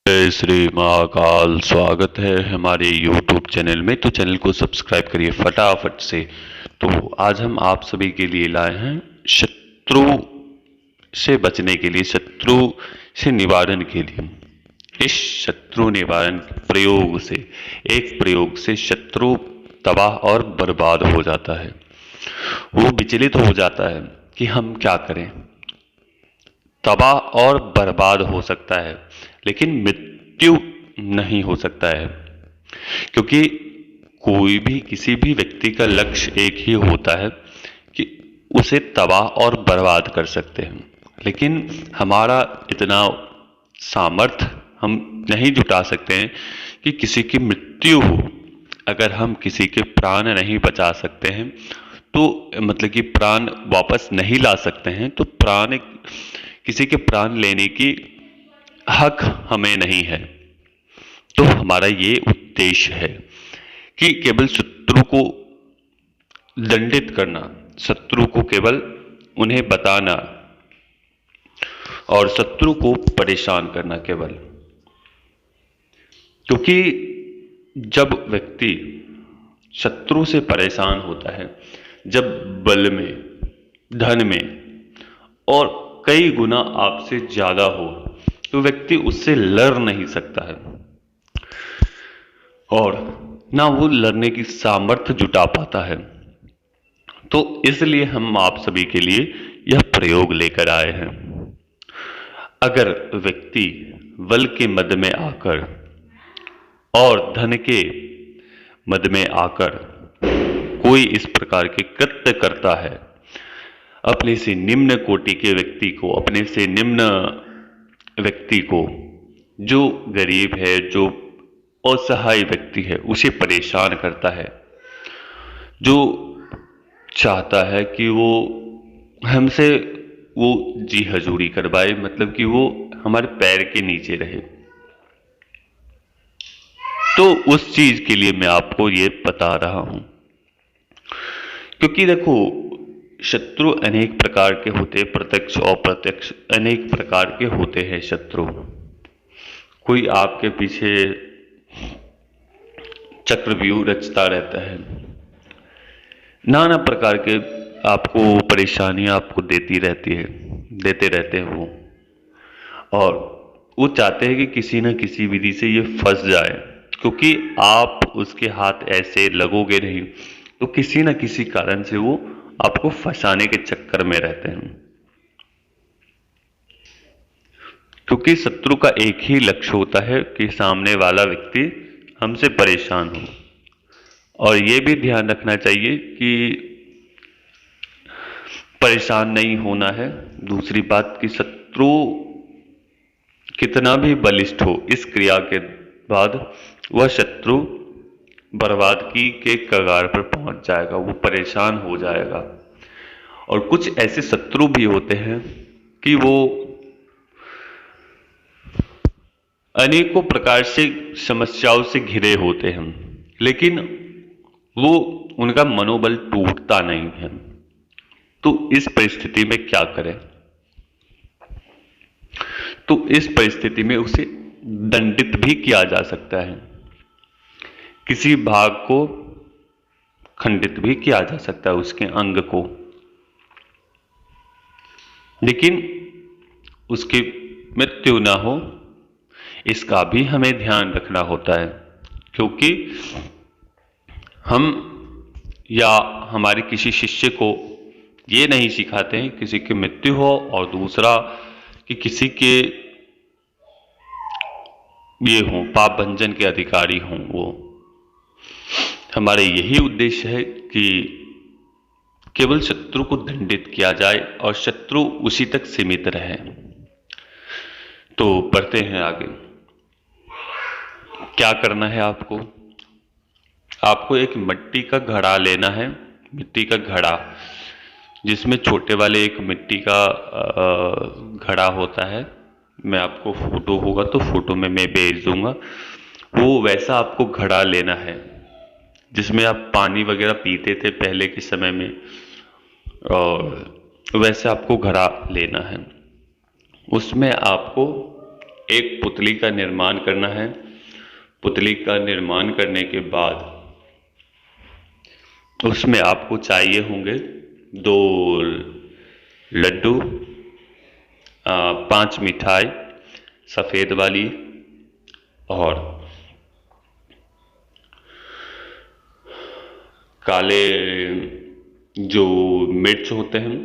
जय श्री महाकाल। स्वागत है हमारे YouTube चैनल में। तो चैनल को सब्सक्राइब करिए फटाफट से। तो आज हम आप सभी के लिए लाए हैं शत्रु से बचने के लिए, शत्रु से निवारण के लिए। इस शत्रु निवारण प्रयोग से, एक प्रयोग से शत्रु तबाह और बर्बाद हो जाता है। वो विचलित हो जाता है कि हम क्या करें। तबाह और बर्बाद हो सकता है लेकिन मृत्यु नहीं हो सकता है, क्योंकि कोई भी किसी भी व्यक्ति का लक्ष्य एक ही होता है कि उसे तबाह और बर्बाद कर सकते हैं। लेकिन हमारा इतना सामर्थ्य हम नहीं जुटा सकते हैं कि किसी की मृत्यु हो। अगर हम किसी के प्राण नहीं बचा सकते हैं तो मतलब कि प्राण वापस नहीं ला सकते हैं, तो किसी के प्राण लेने की हक हमें नहीं है। तो हमारा ये उद्देश्य है कि केवल शत्रु को दंडित करना, शत्रु को केवल उन्हें बताना और शत्रु को परेशान करना केवल। क्योंकि जब व्यक्ति शत्रु से परेशान होता है, जब बल में, धन में और कई गुना आपसे ज्यादा हो, तो व्यक्ति उससे लड़ नहीं सकता है और ना वो लड़ने की सामर्थ्य जुटा पाता है। तो इसलिए हम आप सभी के लिए यह प्रयोग लेकर आए हैं। अगर व्यक्ति बल के मद में आकर और धन के मद में आकर कोई इस प्रकार के कृत्य करता है, अपने से निम्न कोटि के व्यक्ति को, अपने से निम्न व्यक्ति को, जो गरीब है, जो असहाय व्यक्ति है, उसे परेशान करता है, जो चाहता है कि वो हमसे वो जी हजूरी करवाए, मतलब कि वो हमारे पैर के नीचे रहे, तो उस चीज के लिए मैं आपको ये बता रहा हूं। क्योंकि देखो, शत्रु अनेक प्रकार के होते हैं, प्रत्यक्ष और अप्रत्यक्ष अनेक प्रकार के होते हैं शत्रु। कोई आपके पीछे चक्रव्यूह रचता रहता है, नाना प्रकार के आपको परेशानियां आपको देते रहते हैं वो, और वो चाहते हैं कि किसी न किसी विधि से ये फंस जाए। क्योंकि आप उसके हाथ ऐसे लगोगे नहीं तो किसी न किसी कारण से वो आपको फंसाने के चक्कर में रहते हैं। क्योंकि शत्रु का एक ही लक्ष्य होता है कि सामने वाला व्यक्ति हमसे परेशान हो। और ये भी ध्यान रखना चाहिए कि परेशान नहीं होना है। दूसरी बात कि शत्रु कितना भी बलिष्ठ हो, इस क्रिया के बाद वह शत्रु बर्बादी के कगार पर पहुंच जाएगा, वो परेशान हो जाएगा। और कुछ ऐसे शत्रु भी होते हैं कि वो अनेकों प्रकार से समस्याओं से घिरे होते हैं, लेकिन वो उनका मनोबल टूटता नहीं है। तो इस परिस्थिति में क्या करें? तो इस परिस्थिति में उसे दंडित भी किया जा सकता है, किसी भाग को खंडित भी किया जा सकता है, उसके अंग को, लेकिन उसकी मृत्यु ना हो, इसका भी हमें ध्यान रखना होता है। क्योंकि हम या हमारे किसी शिष्य को ये नहीं सिखाते हैं किसी की मृत्यु हो, और दूसरा कि किसी के ये हो पाप भंजन के अधिकारी हों वो। हमारे यही उद्देश्य है कि केवल शत्रु को दंडित किया जाए और शत्रु उसी तक सीमित रहे। तो बढ़ते हैं आगे। क्या करना है आपको? आपको एक मिट्टी का घड़ा लेना है, मिट्टी का घड़ा, जिसमें छोटे वाले एक मिट्टी का घड़ा होता है। मैं आपको फोटो होगा तो फोटो में मैं भेज दूंगा। वो वैसा आपको घड़ा लेना है जिसमें आप पानी वगैरह पीते थे पहले के समय में, और वैसे आपको घड़ा लेना है। उसमें आपको एक पुतली का निर्माण करना है। पुतली का निर्माण करने के बाद उसमें आपको चाहिए होंगे 2 लड्डू, 5 मिठाई सफ़ेद वाली, और काले जो मिर्च होते हैं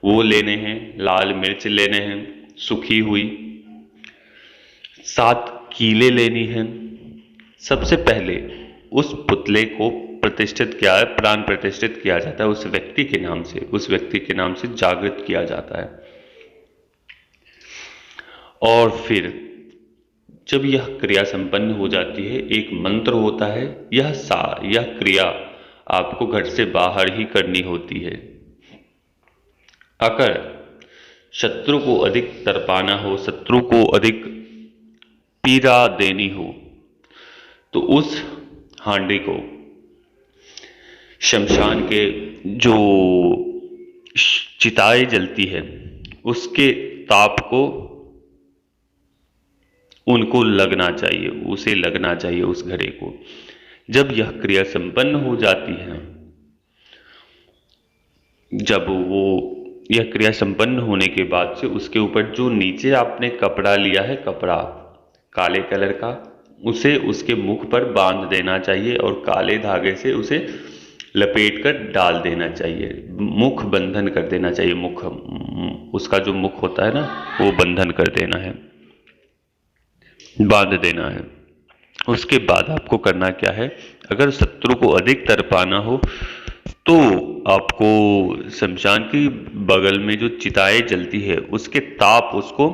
वो लेने हैं, लाल मिर्च लेने हैं सूखी हुई, 7 कीले लेनी हैं। सबसे पहले उस पुतले को प्रतिष्ठित किया है, प्राण प्रतिष्ठित किया जाता है उस व्यक्ति के नाम से, उस व्यक्ति के नाम से जागृत किया जाता है। और फिर जब यह क्रिया संपन्न हो जाती है, एक मंत्र होता है, यह क्रिया आपको घर से बाहर ही करनी होती है। अगर शत्रु को अधिक तड़पाना हो, शत्रु को अधिक पीड़ा देनी हो, तो उस हांडी को शमशान के जो चिताएं जलती है उसके ताप को उनको लगना चाहिए, उसे लगना चाहिए उस घड़े को। जब यह क्रिया संपन्न हो जाती है, जब वो यह क्रिया संपन्न होने के बाद से उसके ऊपर जो नीचे आपने कपड़ा लिया है, कपड़ा काले कलर का, उसे उसके मुख पर बांध देना चाहिए और काले धागे से उसे लपेट कर डाल देना चाहिए। मुख बंधन कर देना चाहिए, मुख उसका जो मुख होता है ना वो बंधन कर देना है, बांध देना है। उसके बाद आपको करना क्या है, अगर शत्रु को अधिक तड़पाना हो तो आपको शमशान की बगल में जो चिताएं जलती है उसके ताप उसको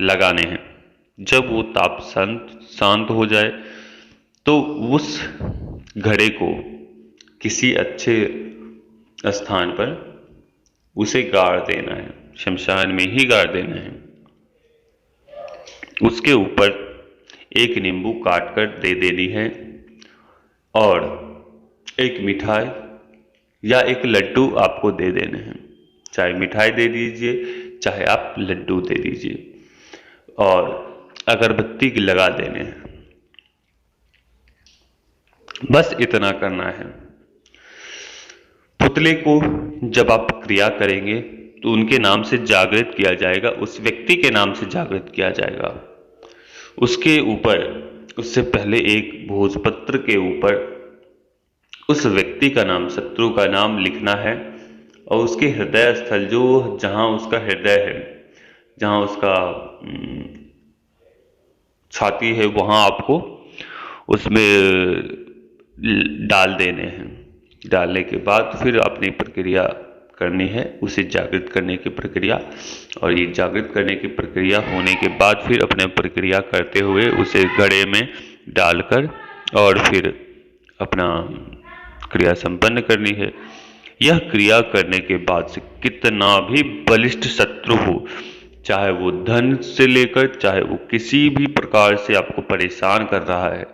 लगाने हैं। जब वो ताप शांत हो जाए तो उस घड़े को किसी अच्छे स्थान पर उसे गाड़ देना है, शमशान में ही गाड़ देना है। उसके ऊपर एक नींबू काट कर दे देनी है और एक मिठाई या एक लड्डू आपको दे देने हैं। चाहे मिठाई दे दीजिए, चाहे आप लड्डू दे दीजिए, और अगरबत्ती लगा देने हैं। बस इतना करना है। पुतले को जब आप क्रिया करेंगे तो उनके नाम से जागृत किया जाएगा, उस व्यक्ति के नाम से जागृत किया जाएगा। उसके ऊपर, उससे पहले एक भोजपत्र के ऊपर उस व्यक्ति का नाम, शत्रु का नाम लिखना है, और उसके हृदय स्थल, जो जहां उसका हृदय है, जहां उसका छाती है, वहां आपको उसमें डाल देने हैं। डालने के बाद फिर अपनी प्रक्रिया करनी है, उसे जागृत करने की प्रक्रिया। और ये जागृत करने की प्रक्रिया होने के बाद फिर अपने प्रक्रिया करते हुए उसे घड़े में डालकर और फिर अपना क्रिया संपन्न करनी है। यह क्रिया करने के बाद से कितना भी बलिष्ठ शत्रु हो, चाहे वो धन से लेकर, चाहे वो किसी भी प्रकार से आपको परेशान कर रहा है,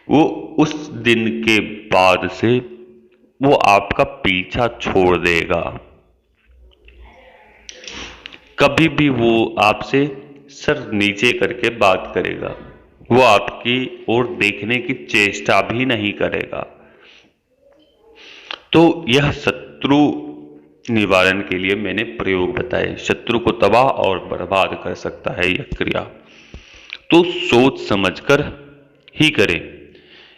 वो उस दिन के बाद से वो आपका पीछा छोड़ देगा। कभी भी वो आपसे सर नीचे करके बात करेगा, वो आपकी ओर देखने की चेष्टा भी नहीं करेगा। तो यह शत्रु निवारण के लिए मैंने प्रयोग बताए। शत्रु को तबाह और बर्बाद कर सकता है यह क्रिया, तो सोच समझकर ही करें।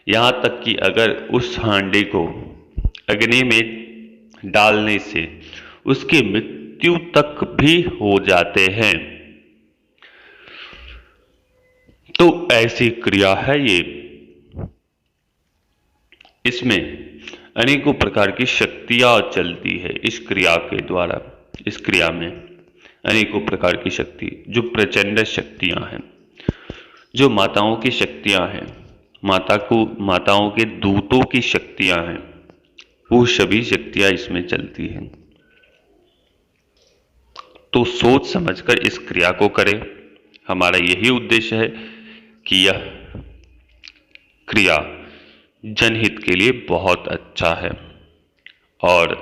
यहां तक कि अगर उस हांडी को अग्नि में डालने से उसकी मृत्यु तक भी हो जाते हैं, तो ऐसी क्रिया है ये। इसमें अनेकों प्रकार की शक्तियां चलती है इस क्रिया के द्वारा। इस क्रिया में अनेकों प्रकार की शक्ति, जो प्रचंड शक्तियां हैं, जो माताओं की शक्तियां हैं, माताओं के दूतों की शक्तियां हैं, वो सभी शक्तियां इसमें चलती हैं। तो सोच समझकर इस क्रिया को करें। हमारा यही उद्देश्य है कि यह क्रिया जनहित के लिए बहुत अच्छा है, और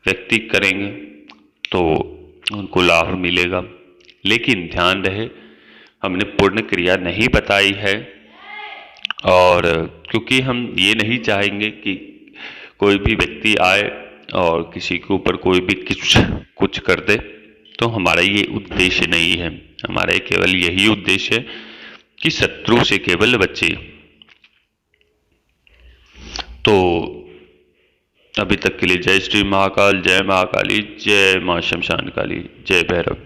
व्यक्ति करेंगे तो उनको लाभ मिलेगा। लेकिन ध्यान रहे हमने पूर्ण क्रिया नहीं बताई है, और क्योंकि हम ये नहीं चाहेंगे कि कोई भी व्यक्ति आए और किसी के ऊपर कोई भी कुछ कर दे, तो हमारा ये उद्देश्य नहीं है। हमारा केवल यही उद्देश्य है कि शत्रु से केवल बचे। तो अभी तक के लिए जय श्री महाकाल, जय महाकाली, जय मां शमशान काली, जय भैरव।